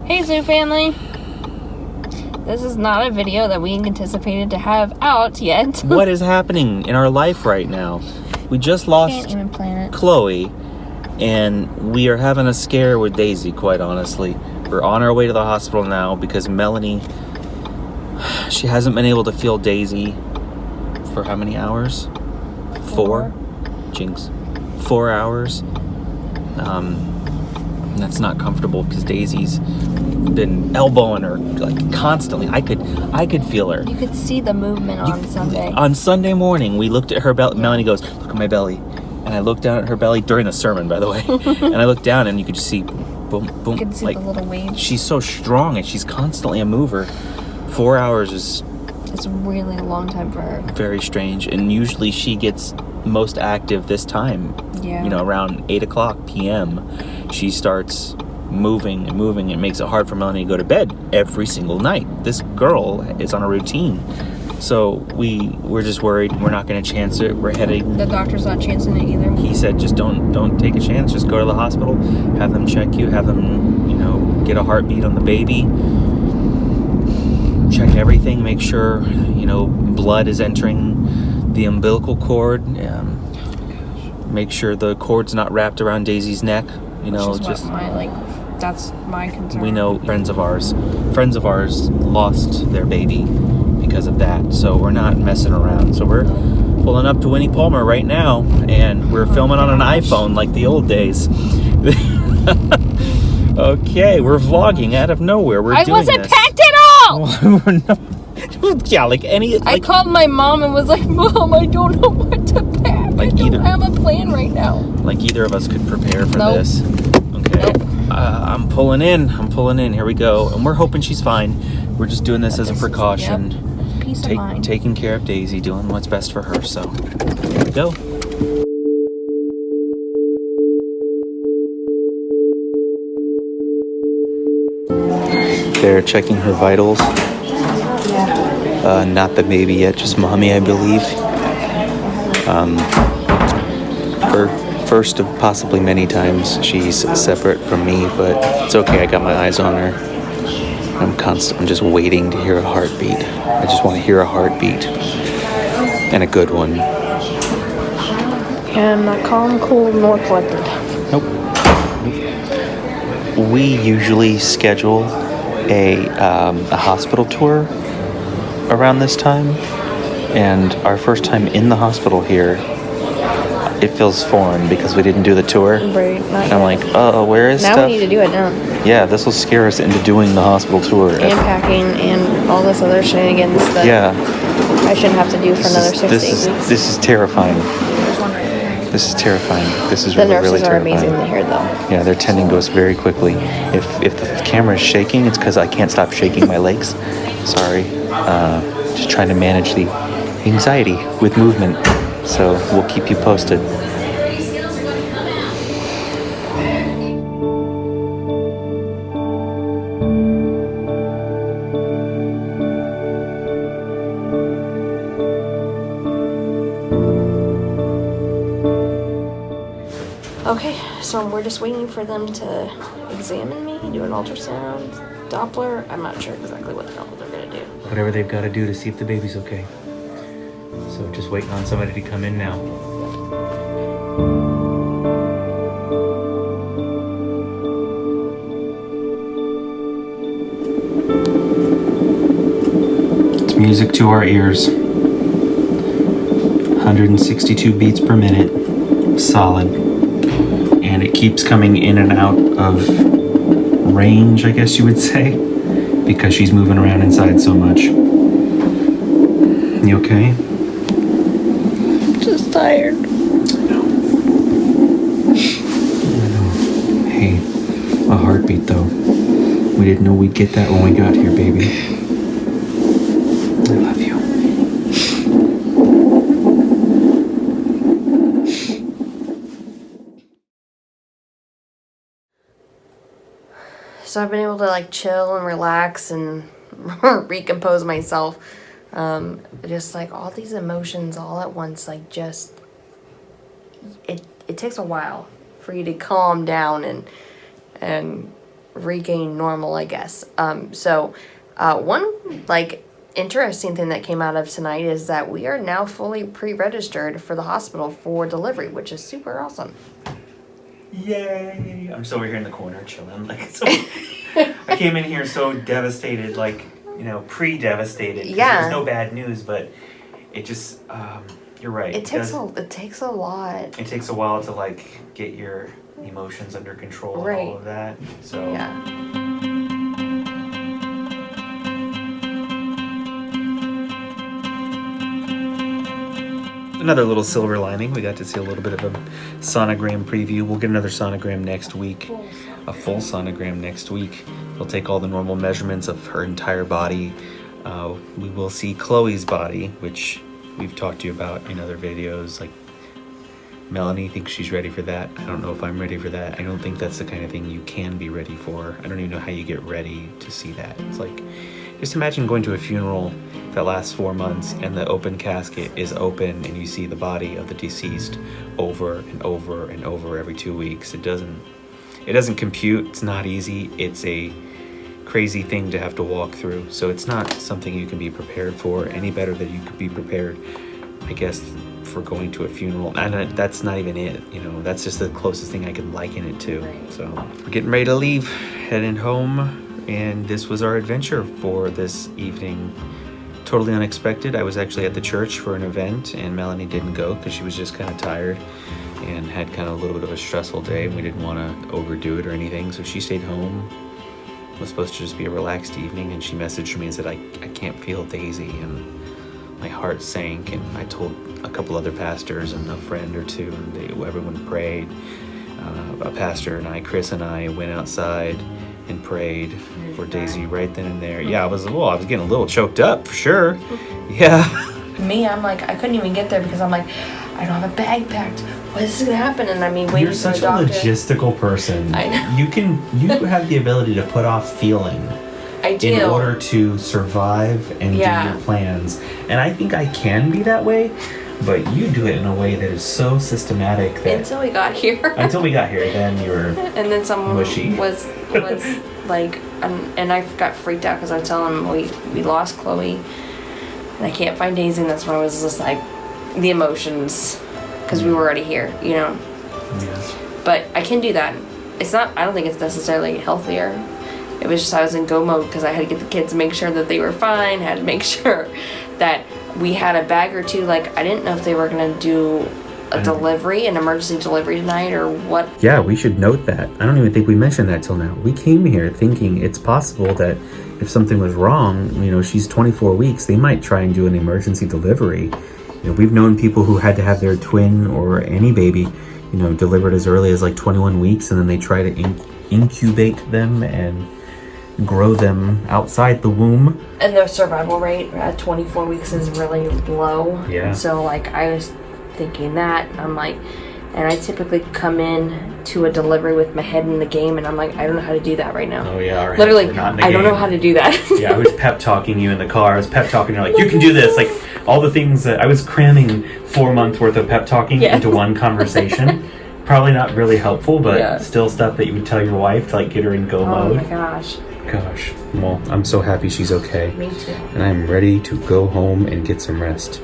Hey Zoo family! This is not a video that we anticipated to have out yet. What is happening in our life right now? We just lost Can't even plan it. Chloe, and we are having a scare with Daisy, quite honestly. We're on our way to the hospital now because Melanie, she hasn't been able to feel Daisy for how many hours? 4? Jinx. 4 hours. And that's not comfortable because Daisy's been elbowing her like constantly. I could feel her. You could see the movement on Sunday. On Sunday morning, we looked at her belly. Melanie goes, "Look at my belly," and I looked down at her belly during the sermon, by the way. And I looked down, and you could just see, boom, boom. You could see the little waves. She's so strong, and she's constantly a mover. 4 hours is. It's really a long time for her. Very strange, and usually she gets most active this time. Yeah. You know, around 8:00 p.m. She starts moving and moving. It makes it hard for Melanie to go to bed every single night. This girl is on a routine. So we're just worried. We're not going to chance it. We're heading. The doctor's not chancing it either. He said, just don't take a chance. Just go to the hospital. Have them check you. Have them, get a heartbeat on the baby. Check everything. Make sure, blood is entering the umbilical cord. Make sure the cord's not wrapped around Daisy's neck. That's my concern. We know friends of ours lost their baby because of that. So we're not messing around. So we're pulling up to Winnie Palmer right now, and we're filming on an iPhone like the old days. Okay, we're vlogging out of nowhere. I wasn't packed at all. Yeah, I called my mom and was like, "Mom, I don't know what to pack. I don't have a plan right now." Like either of us could prepare for Nope. this. Okay. Nope. I'm pulling in. Here we go. And we're hoping she's fine. We're just doing this as a precaution. Yep. Peace of mind. Taking care of Daisy, doing what's best for her. So, here we go. They're checking her vitals. Not the baby yet, just mommy, I believe. For first of possibly many times, she's separate from me, but it's okay. I got my eyes on her. I'm just waiting to hear a heartbeat. I just want to hear a heartbeat, and a good one. Yeah, I'm not calm, cool, nor collected. Nope. We usually schedule a hospital tour around this time, and our first time in the hospital here, it feels foreign because we didn't do the tour. Right. And I'm like, where is now stuff? We need to do it now. Yeah, this will scare us into doing the hospital tour. And packing and all this other shenanigans that I shouldn't have to do for another 6 to 8 weeks. This is terrifying. This is terrifying. This is really terrifying. The nurses are amazing to hear, though. Yeah, they're tending to us very quickly. If the camera is shaking, it's because I can't stop shaking my legs. Sorry. Just trying to manage the anxiety with movement. So we'll keep you posted. Okay, so we're just waiting for them to examine me, do an ultrasound, Doppler. I'm not sure exactly what the hell they're going to do. Whatever they've got to do to see if the baby's okay. So just waiting on somebody to come in now. It's music to our ears. 162 beats per minute. Solid. And it keeps coming in and out of range, I guess you would say, because she's moving around inside so much. You okay? Just tired. I know. Hey, a heartbeat though. We didn't know we'd get that when we got here, baby. I love you. So I've been able to chill and relax and recompose myself. Just all these emotions all at once, it takes a while for you to calm down and and regain normal, I guess. So one like interesting thing that came out of tonight is that we are now fully pre-registered for the hospital for delivery, which is super awesome. Yay! I'm still over here in the corner chilling. Like, so I came in here so devastated, like, pre-devastated. Yeah. There's no bad news, but it just, you're right. It takes a lot. It takes a while to like get your emotions under control Right. and all of that. So Yeah. another little silver lining. We got to see a little bit of a sonogram preview. We'll get another sonogram next week. A full sonogram next week. We'll take all the normal measurements of her entire body. We will see Chloe's body, which we've talked to you about in other videos. Like, Melanie thinks she's ready for that. I don't know if I'm ready for that. I don't think that's the kind of thing you can be ready for. I don't even know how you get ready to see that. It's like, just imagine going to a funeral that lasts 4 months and the open casket is open and you see the body of the deceased over and over and over every 2 weeks. It doesn't compute. It's not easy. It's a crazy thing to have to walk through. So it's not something you can be prepared for any better than you could be prepared, I guess, for going to a funeral. And that's not even it. That's just the closest thing I can liken it to. Right. So we're getting ready to leave, heading home. And this was our adventure for this evening. Totally unexpected. I was actually at the church for an event and Melanie didn't go because she was just kind of tired and had kind of a little bit of a stressful day and we didn't want to overdo it or anything. So she stayed home. It was supposed to just be a relaxed evening and she messaged me and said, I can't feel Daisy, and my heart sank. And I told a couple other pastors and a friend or two, and everyone prayed. A pastor and I, Chris and I, went outside and prayed for Daisy right then and there. Yeah, I was getting a little choked up for sure. Yeah. Me, I'm like, I couldn't even get there because I'm like, I don't have a bag packed. What is going to happen? And I mean, waiting You're for such the doctor. a logistical person. I know. You have the ability to put off feeling I do. in order to survive and do your plans. And I think I can be that way, but you do it in a way that is so systematic that Until we got here. until we got here, then you were And then someone mushy. was like, and I got freaked out because I was telling him we lost Chloe, and I can't find Daisy, and that's when I was just like, the emotions, because we were already here, Yeah. But I can do that. It's not. I don't think it's necessarily healthier. It was just I was in go mode because I had to get the kids to make sure that they were fine. Had to make sure that we had a bag or two. Like, I didn't know if they were gonna do a delivery, an emergency delivery tonight, or what. Yeah, we should note that. I don't even think we mentioned that till now. We came here thinking it's possible that if something was wrong, she's 24 weeks, they might try and do an emergency delivery. We've known people who had to have their twin or any baby, delivered as early as like 21 weeks, and then they try to incubate them and grow them outside the womb. And the survival rate at 24 weeks is really low. Yeah. So like I was thinking that, I'm like, and I typically come in to a delivery with my head in the game, and I'm like, I don't know how to do that right now. Oh yeah, our literally, heads were not in the I don't game. know how to do that. Yeah, I was pep talking you in the car. I was pep talking you, like, you can do this. Like, all the things that I was cramming 4 months worth of pep talking into one conversation. Probably not really helpful, but still stuff that you would tell your wife to like get her in go mode. Oh my gosh. Gosh. Well, I'm so happy she's okay. Me too. And I'm ready to go home and get some rest.